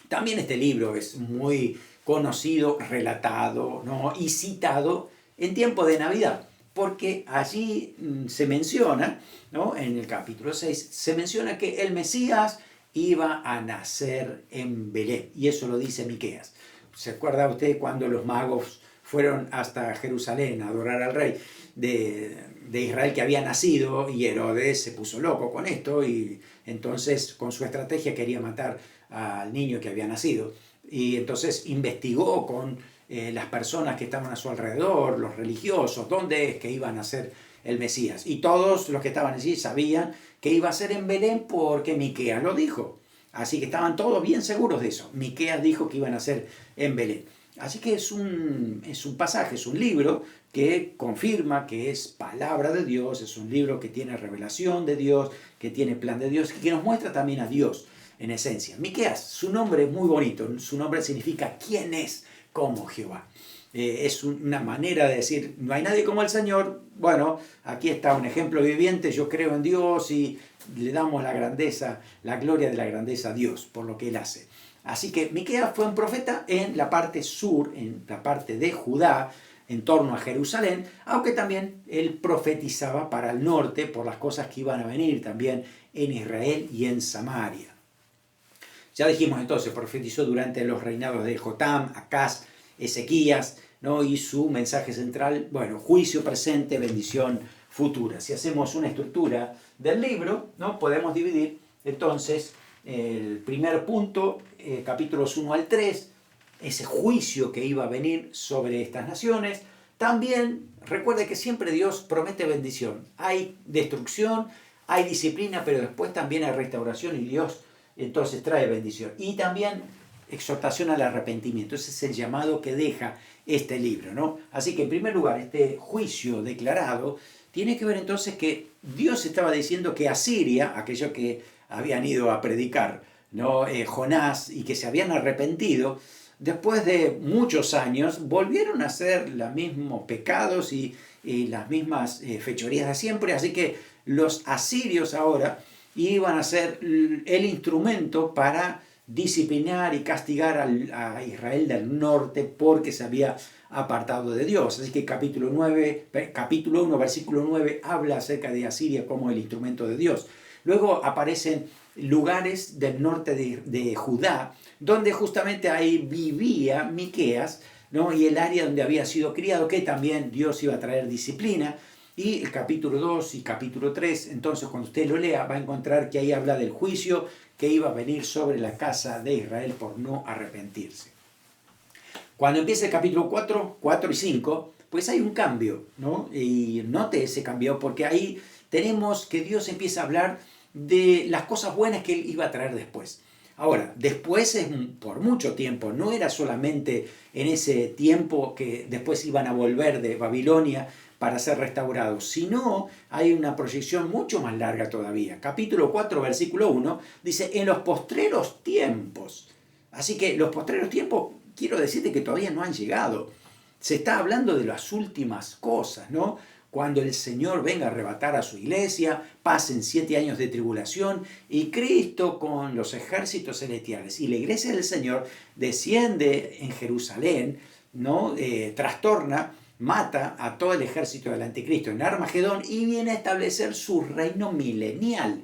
También este libro es muy conocido, relatado, ¿no?, y citado en tiempo de Navidad, porque allí se menciona, ¿no?, en el capítulo 6, se menciona que el Mesías iba a nacer en Belén, y eso lo dice Miqueas. ¿Se acuerda usted cuando los magos fueron hasta Jerusalén a adorar al rey de Israel que había nacido, y Herodes se puso loco con esto, y entonces con su estrategia quería matar al niño que había nacido, y entonces investigó con las personas que estaban a su alrededor, los religiosos, dónde es que iba a nacer el Mesías, y todos los que estaban allí sabían que iba a ser en Belén porque Miqueas lo dijo. Así que estaban todos bien seguros de eso. Miqueas dijo que iban a ser en Belén. Así que es un pasaje, es un libro que confirma que es palabra de Dios, es un libro que tiene revelación de Dios, que tiene plan de Dios, y que nos muestra también a Dios en esencia. Miqueas, su nombre es muy bonito, su nombre significa ¿quién es como Jehová? Es una manera de decir, no hay nadie como el Señor. Bueno, aquí está un ejemplo viviente, yo creo en Dios y le damos la grandeza, la gloria de la grandeza a Dios por lo que Él hace. Así que Miqueas fue un profeta en la parte sur, en la parte de Judá, en torno a Jerusalén, aunque también él profetizaba para el norte por las cosas que iban a venir también en Israel y en Samaria. Ya dijimos entonces, profetizó durante los reinados de Jotam, Acaz, Ezequías, ¿no? Y su mensaje central, bueno, juicio presente, bendición futura. Si hacemos una estructura del libro, ¿no?, podemos dividir entonces el primer punto, capítulos 1 al 3, ese juicio que iba a venir sobre estas naciones. También recuerde que siempre Dios promete bendición. Hay destrucción, hay disciplina, pero después también hay restauración, y Dios entonces trae bendición. Y también exhortación al arrepentimiento. Ese es el llamado que deja este libro, ¿no? Así que en primer lugar, este juicio declarado tiene que ver entonces que Dios estaba diciendo que Asiria, aquellos que habían ido a predicar, ¿no?, Jonás, y que se habían arrepentido, después de muchos años volvieron a hacer los mismos pecados y las mismas fechorías de siempre. Así que los asirios ahora iban a ser el instrumento para disciplinar y castigar a Israel del norte porque se había apartado de Dios. Así que capítulo 1, versículo 9, habla acerca de Asiria como el instrumento de Dios. Luego aparecen lugares del norte de Judá, donde justamente ahí vivía Miqueas, ¿no?, y el área donde había sido criado, que también Dios iba a traer disciplina. Y el capítulo 2 y capítulo 3, entonces cuando usted lo lea, va a encontrar que ahí habla del juicio que iba a venir sobre la casa de Israel por no arrepentirse. Cuando empieza el capítulo 4 y 5, pues hay un cambio, ¿no? Y note ese cambio porque ahí tenemos que Dios empieza a hablar de las cosas buenas que Él iba a traer después. Ahora, después es por mucho tiempo, no era solamente en ese tiempo que después iban a volver de Babilonia para ser restaurados, sino hay una proyección mucho más larga todavía. Capítulo 4, versículo 1, dice, en los postreros tiempos. Así que los postreros tiempos, quiero decirte que todavía no han llegado. Se está hablando de las últimas cosas, ¿no? Cuando el Señor venga a arrebatar a su iglesia, pasen 7 años de tribulación y Cristo con los ejércitos celestiales y la iglesia del Señor desciende en Jerusalén, ¿no? Trastorna, mata a todo el ejército del anticristo en Armagedón y viene a establecer su reino milenial.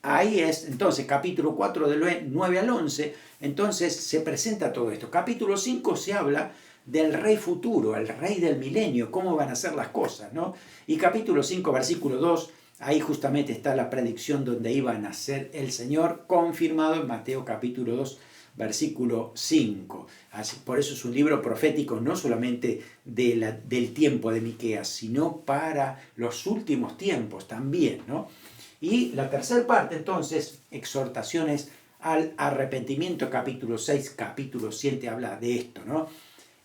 Ahí es, entonces, capítulo 4 del 9 al 11, entonces se presenta todo esto. Capítulo 5 se habla del rey futuro, el rey del milenio, cómo van a ser las cosas, ¿no? Y capítulo 5, versículo 2, ahí justamente está la predicción donde iba a nacer el Señor, confirmado en Mateo capítulo 2, versículo 5. Así, por eso es un libro profético no solamente del tiempo de Miqueas, sino para los últimos tiempos también, ¿no? Y la tercera parte, entonces, exhortaciones al arrepentimiento, capítulo 6, capítulo 7, habla de esto, ¿no?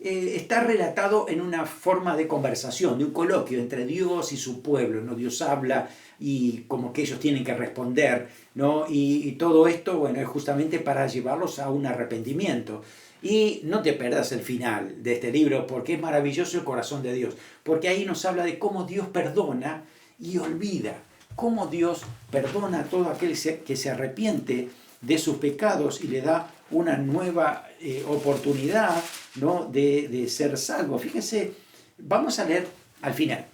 Está relatado en una forma de conversación, de un coloquio entre Dios y su pueblo, ¿no? Dios habla y como que ellos tienen que responder, ¿no? Y todo esto, bueno, es justamente para llevarlos a un arrepentimiento. Y no te perdas el final de este libro porque es maravilloso el corazón de Dios, porque ahí nos habla de cómo Dios perdona y olvida, cómo Dios perdona a todo aquel que se arrepiente de sus pecados y le da una nueva oportunidad, ¿no? de ser salvo. Fíjese, vamos a leer al final,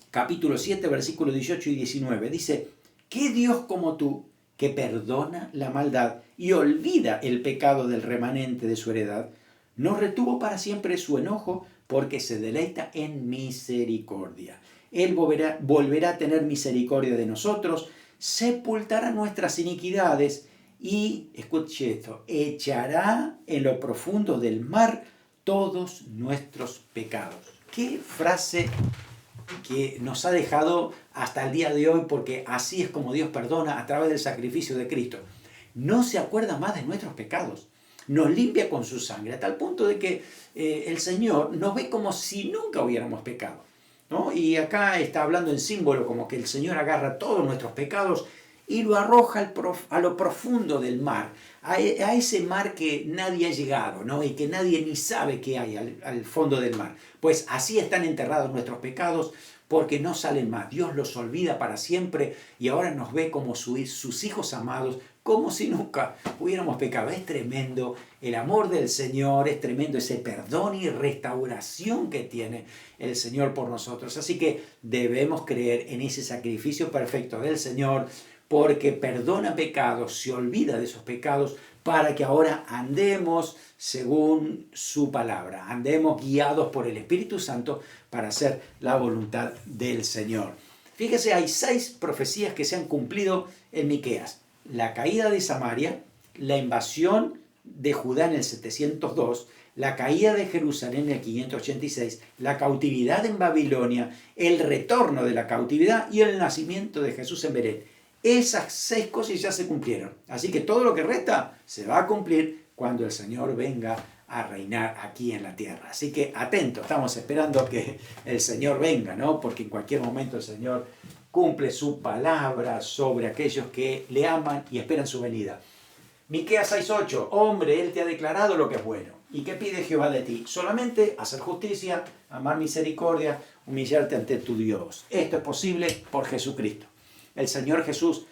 capítulo 7, versículos 18 y 19. Dice, ¿qué Dios como tú, que perdona la maldad y olvida el pecado del remanente de su heredad, no retuvo para siempre su enojo porque se deleita en misericordia? Él volverá a tener misericordia de nosotros, sepultará nuestras iniquidades y, escuche esto, echará en lo profundo del mar todos nuestros pecados. Qué frase que nos ha dejado hasta el día de hoy, porque así es como Dios perdona a través del sacrificio de Cristo. No se acuerda más de nuestros pecados, nos limpia con su sangre, a tal punto de que el Señor nos ve como si nunca hubiéramos pecado, ¿no? Y acá está hablando en símbolo, como que el Señor agarra todos nuestros pecados y lo arroja a lo profundo del mar, a ese mar que nadie ha llegado, ¿no? Y que nadie ni sabe que hay al fondo del mar. Pues así están enterrados nuestros pecados, porque no salen más. Dios los olvida para siempre y ahora nos ve como sus hijos amados, como si nunca hubiéramos pecado. Es tremendo el amor del Señor, es tremendo ese perdón y restauración que tiene el Señor por nosotros. Así que debemos creer en ese sacrificio perfecto del Señor, porque perdona pecados, se olvida de esos pecados, para que ahora andemos según su palabra, andemos guiados por el Espíritu Santo para hacer la voluntad del Señor. Fíjese, hay 6 profecías que se han cumplido en Miqueas: la caída de Samaria, la invasión de Judá en el 702, la caída de Jerusalén en el 586, la cautividad en Babilonia, el retorno de la cautividad y el nacimiento de Jesús en Belén. Esas 6 cosas ya se cumplieron. Así que todo lo que resta se va a cumplir cuando el Señor venga a reinar aquí en la tierra. Así que atento, estamos esperando que el Señor venga, ¿no? Porque en cualquier momento el Señor cumple su palabra sobre aquellos que le aman y esperan su venida. Miqueas 6:8, hombre, Él te ha declarado lo que es bueno. ¿Y qué pide Jehová de ti? Solamente hacer justicia, amar misericordia, humillarte ante tu Dios. Esto es posible por Jesucristo. El Señor Jesús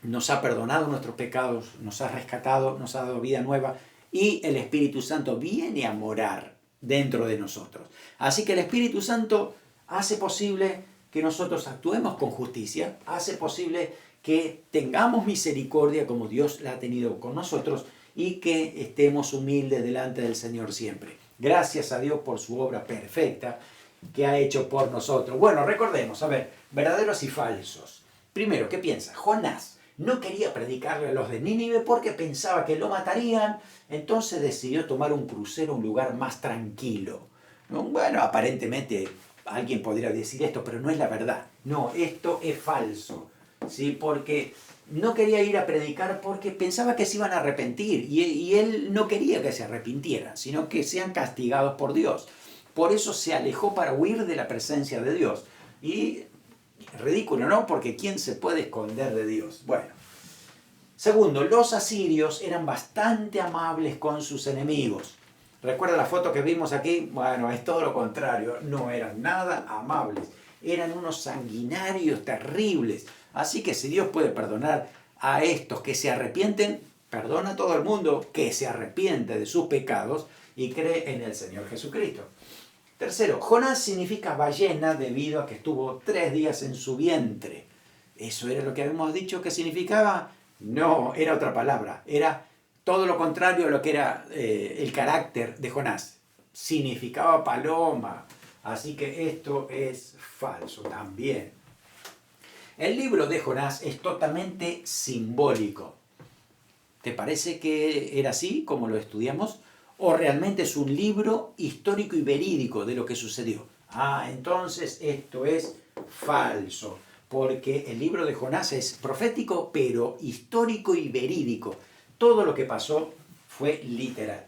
nos ha perdonado nuestros pecados, nos ha rescatado, nos ha dado vida nueva y el Espíritu Santo viene a morar dentro de nosotros. Así que el Espíritu Santo hace posible que nosotros actuemos con justicia, hace posible que tengamos misericordia como Dios la ha tenido con nosotros y que estemos humildes delante del Señor siempre. Gracias a Dios por su obra perfecta. que ha hecho por nosotros. Bueno, recordemos, a ver, verdaderos y falsos. Primero, ¿qué piensa? Jonás no quería predicarle a los de Nínive porque pensaba que lo matarían, entonces decidió tomar un crucero a un lugar más tranquilo. Bueno, aparentemente alguien podría decir esto, pero no es la verdad. No, esto es falso, ¿sí? Porque no quería ir a predicar porque pensaba que se iban a arrepentir y él no quería que se arrepintieran, sino que sean castigados por Dios. Por eso se alejó para huir de la presencia de Dios. Y ridículo, ¿no? Porque ¿quién se puede esconder de Dios? Bueno. Segundo, los asirios eran bastante amables con sus enemigos. ¿Recuerda la foto que vimos aquí? Bueno, es todo lo contrario. No eran nada amables. Eran unos sanguinarios terribles. Así que si Dios puede perdonar a estos que se arrepienten, perdona a todo el mundo que se arrepiente de sus pecados y cree en el Señor Jesucristo. Tercero, Jonás significa ballena debido a que estuvo 3 días en su vientre. ¿Eso era lo que habíamos dicho que significaba? No, era otra palabra. Era todo lo contrario a lo que era el carácter de Jonás. Significaba paloma. Así que esto es falso también. El libro de Jonás es totalmente simbólico. ¿Te parece que era así como lo estudiamos? ¿O realmente es un libro histórico y verídico de lo que sucedió? Entonces esto es falso, porque el libro de Jonás es profético, pero histórico y verídico. Todo lo que pasó fue literal.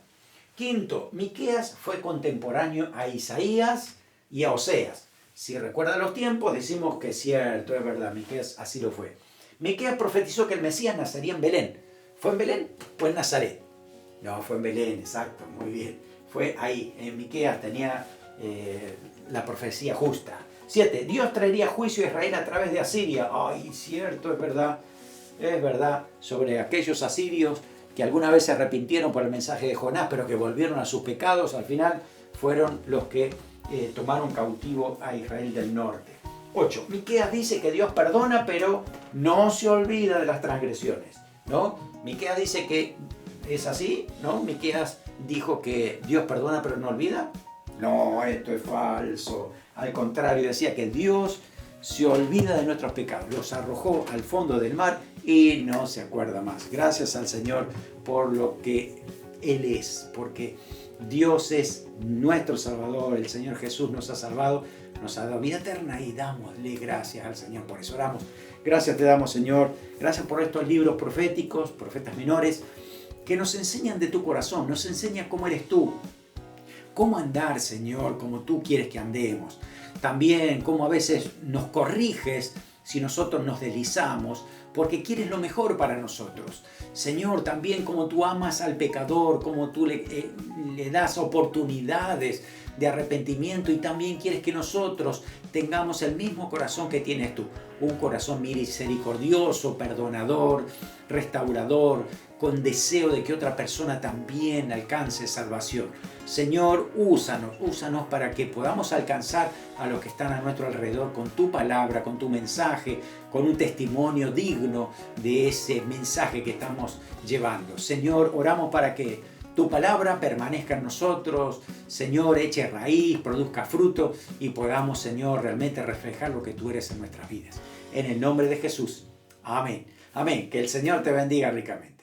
Quinto, Miqueas fue contemporáneo a Isaías y a Oseas. Si recuerdan los tiempos, decimos que es cierto, es verdad, Miqueas así lo fue. Miqueas profetizó que el Mesías nacería en Belén. ¿Fue en Belén o en Nazaret? No, fue en Belén, exacto, muy bien. Fue ahí, en Miqueas tenía la profecía justa. 7. Dios traería juicio a Israel a través de Asiria. Cierto, es verdad, sobre aquellos asirios que alguna vez se arrepintieron por el mensaje de Jonás, pero que volvieron a sus pecados, al final fueron los que tomaron cautivo a Israel del norte. 8. Miqueas dice que Dios perdona, pero no se olvida de las transgresiones, ¿no? Miqueas dice que es así, ¿no? Miqueas dijo que Dios perdona, pero no olvida. No, esto es falso. Al contrario, decía que Dios se olvida de nuestros pecados, los arrojó al fondo del mar y no se acuerda más. Gracias al Señor por lo que Él es, porque Dios es nuestro Salvador, el Señor Jesús nos ha salvado, nos ha dado vida eterna y dámosle gracias al Señor. Por eso oramos. Gracias te damos, Señor. Gracias por estos libros proféticos, profetas menores, que nos enseñan de tu corazón, nos enseñan cómo eres tú, cómo andar, Señor, como tú quieres que andemos. También cómo a veces nos corriges si nosotros nos deslizamos, porque quieres lo mejor para nosotros. Señor, también como tú amas al pecador, como tú le das oportunidades de arrepentimiento y también quieres que nosotros tengamos el mismo corazón que tienes tú. Un corazón misericordioso, perdonador, restaurador, con deseo de que otra persona también alcance salvación. Señor, úsanos para que podamos alcanzar a los que están a nuestro alrededor con tu palabra, con tu mensaje, con un testimonio digno de ese mensaje que estamos llevando. Señor, oramos para que tu palabra permanezca en nosotros, Señor, eche raíz, produzca fruto y podamos, Señor, realmente reflejar lo que tú eres en nuestras vidas. En el nombre de Jesús. Amén. Amén. Que el Señor te bendiga ricamente.